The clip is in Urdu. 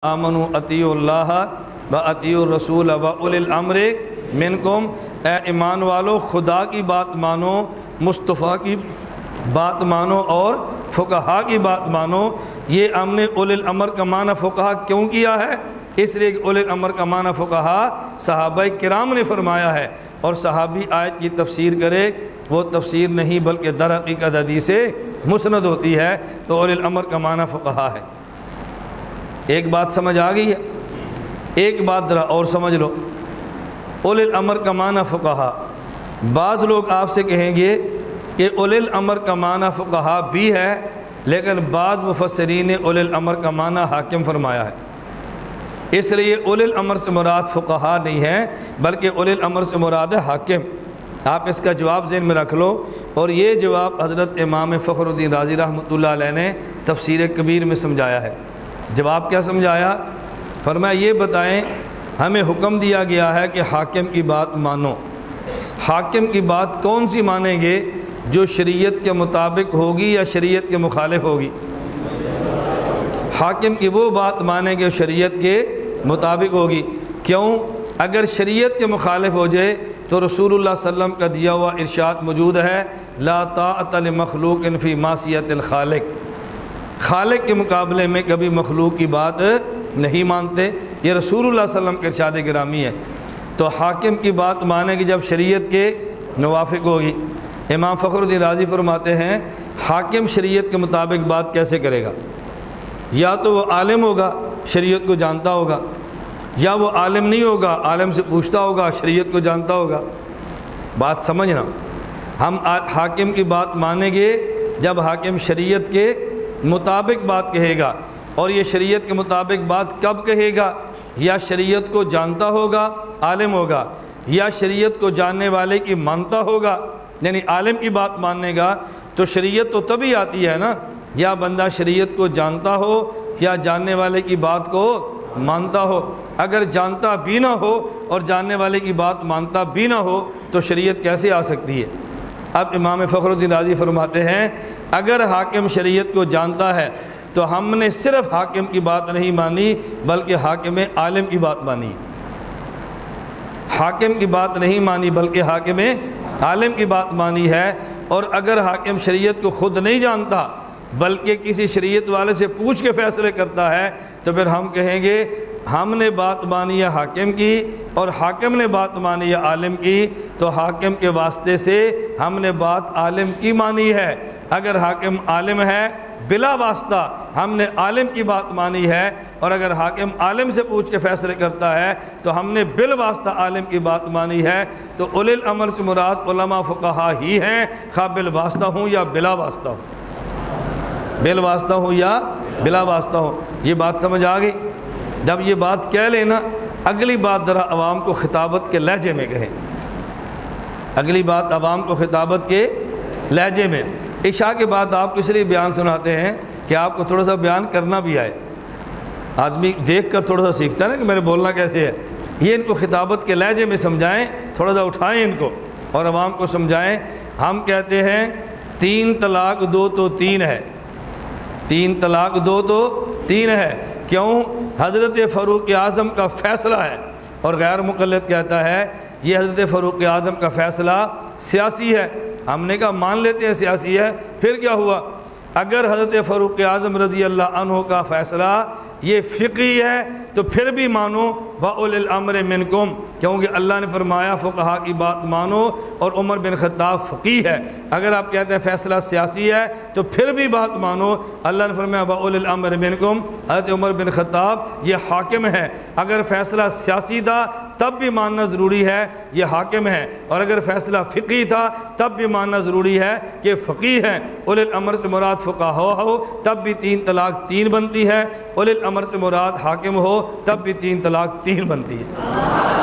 آمنوا اطیعوا اللہ و اطیعوا الرسول و اولی الامر منکم، اے ایمان والو خدا کی بات مانو، مصطفیٰ کی بات مانو اور فقہا کی بات مانو۔ یہ ہم نے اولی الامر کا معنی فقہا کیوں کیا ہے؟ اس لیے کہ اولی الامر کا معنی فقہا صحابہ کرام نے فرمایا ہے، اور صحابی آیت کی تفسیر کرے وہ تفسیر نہیں بلکہ در حقیقت حدیث مسند ہوتی ہے، تو اولی الامر کا معنی فقہا ہے۔ ایک بات سمجھ آ گئی ہے؟ ایک بات ذرا اور سمجھ لو، اولی الامر کا معنی فقہا۔ بعض لوگ آپ سے کہیں گے کہ اولی الامر کا معنی فقہا بھی ہے، لیکن بعض مفسرین نے اولی الامر کا معنی حاکم فرمایا ہے، اس لیے اولی الامر سے مراد فقہا نہیں ہے بلکہ اولی الامر سے مراد ہے حاکم۔ آپ اس کا جواب ذہن میں رکھ لو، اور یہ جواب حضرت امام فخر الدین رازی رحمۃ اللہ علیہ نے تفسیر کبیر میں سمجھایا ہے۔ جواب کیا سمجھایا؟ فرمایا یہ بتائیں، ہمیں حکم دیا گیا ہے کہ حاکم کی بات مانو۔ حاکم کی بات کون سی مانیں گے؟ جو شریعت کے مطابق ہوگی یا شریعت کے مخالف ہوگی؟ حاکم کی وہ بات مانیں گے شریعت کے مطابق ہوگی۔ کیوں؟ اگر شریعت کے مخالف ہو جائے تو رسول اللہ صلی اللہ علیہ وسلم کا دیا ہوا ارشاد موجود ہے، لا طاعۃ لمخلوق فی معصیۃ الخالق، خالق کے مقابلے میں کبھی مخلوق کی بات نہیں مانتے۔ یہ رسول اللہ صلی اللہ علیہ وسلم کے ارشاد گرامی ہے۔ تو حاکم کی بات مانیں گے جب شریعت کے موافق ہوگی۔ امام فخر الدین رازی فرماتے ہیں حاکم شریعت کے مطابق بات کیسے کرے گا؟ یا تو وہ عالم ہوگا، شریعت کو جانتا ہوگا، یا وہ عالم نہیں ہوگا، عالم سے پوچھتا ہوگا، شریعت کو جانتا ہوگا۔ بات سمجھنا، ہم حاکم کی بات مانیں گے جب حاکم شریعت کے مطابق بات کہے گا، اور یہ شریعت کے مطابق بات کب کہے گا؟ یا شریعت کو جانتا ہوگا، عالم ہوگا، یا شریعت کو جاننے والے کی مانتا ہوگا۔ یعنی عالم کی بات ماننے گا تو شریعت تو تبھی آتی ہے نا، یا بندہ شریعت کو جانتا ہو یا جاننے والے کی بات کو مانتا ہو۔ اگر جانتا بھی نہ ہو اور جاننے والے کی بات مانتا بھی نہ ہو تو شریعت کیسے آ سکتی ہے؟ اب امام فخر الدین رازی فرماتے ہیں اگر حاکم شریعت کو جانتا ہے تو ہم نے صرف حاکم کی بات نہیں مانی بلکہ حاکم عالم کی بات مانی۔ حاکم کی بات نہیں مانی بلکہ حاکم عالم کی بات مانی ہے۔ اور اگر حاکم شریعت کو خود نہیں جانتا بلکہ کسی شریعت والے سے پوچھ کے فیصلے کرتا ہے تو پھر ہم کہیں گے ہم نے بات مانی ہے حاکم کی اور حاکم نے بات مانی ہے عالم کی، تو حاکم کے واسطے سے ہم نے بات عالم کی مانی ہے۔ اگر حاکم عالم ہے بلا واسطہ ہم نے عالم کی بات مانی ہے، اور اگر حاکم عالم سے پوچھ کے فیصلے کرتا ہے تو ہم نے بالواسطہ عالم کی بات مانی ہے۔ تو اولی الامر سے مراد علماء فقہا ہی ہیں، خواہ بالواسطہ ہوں یا بلا واسطہ ہوں، بالواسطہ ہوں یا بلا واسطہ ہوں۔ یہ بات سمجھ آ گئی؟ جب یہ بات کہہ لینا، اگلی بات ذرا عوام کو خطابت کے لہجے میں کہیں۔ اگلی بات عوام کو خطابت کے لہجے میں۔ عشاء کے بعد آپ کو اس لیے بیان سناتے ہیں کہ آپ کو تھوڑا سا بیان کرنا بھی آئے۔ آدمی دیکھ کر تھوڑا سا سیکھتا ہے نا کہ میرے بولنا کیسے ہے۔ یہ ان کو خطابت کے لہجے میں سمجھائیں، تھوڑا سا اٹھائیں ان کو اور عوام کو سمجھائیں۔ ہم کہتے ہیں 3 طلاق 2 تو 3 ہے، 3 طلاق 2 تو 3 ہے۔ کیوں؟ حضرت فاروق اعظم کا فیصلہ ہے، اور غیر مقلد کہتا ہے یہ حضرت فاروق اعظم کا فیصلہ سیاسی ہے۔ ہم نے کہا مان لیتے ہیں سیاسی ہے، پھر کیا ہوا؟ اگر حضرت فاروق اعظم رضی اللہ عنہ کا فیصلہ یہ فقہی ہے تو پھر بھی مانو وَأُولِي الْأَمْرِ مِنْكُمْ، کیونکہ اللہ نے فرمایا فقہا کی بات مانو، اور عمر بن خطاب فقیہ ہے۔ اگر آپ کہتے ہیں فیصلہ سیاسی ہے تو پھر بھی بات مانو، اللہ نے فرمایا وَأُولِي الْأَمْرِ مِنْكُمْ، حضرت عمر بن خطاب یہ حاکم ہے۔ اگر فیصلہ سیاسی تھا تب بھی ماننا ضروری ہے یہ حاکم ہے، اور اگر فیصلہ فقہی تھا تب بھی ماننا ضروری ہے کہ فقیہ ہے۔ اولی الامر سے مراد فقہا ہو تب بھی 3 طلاق 3 بنتی ہے، اولی الامر سے مراد حاکم ہو تب بھی 3 طلاق 3 بنتی ہے۔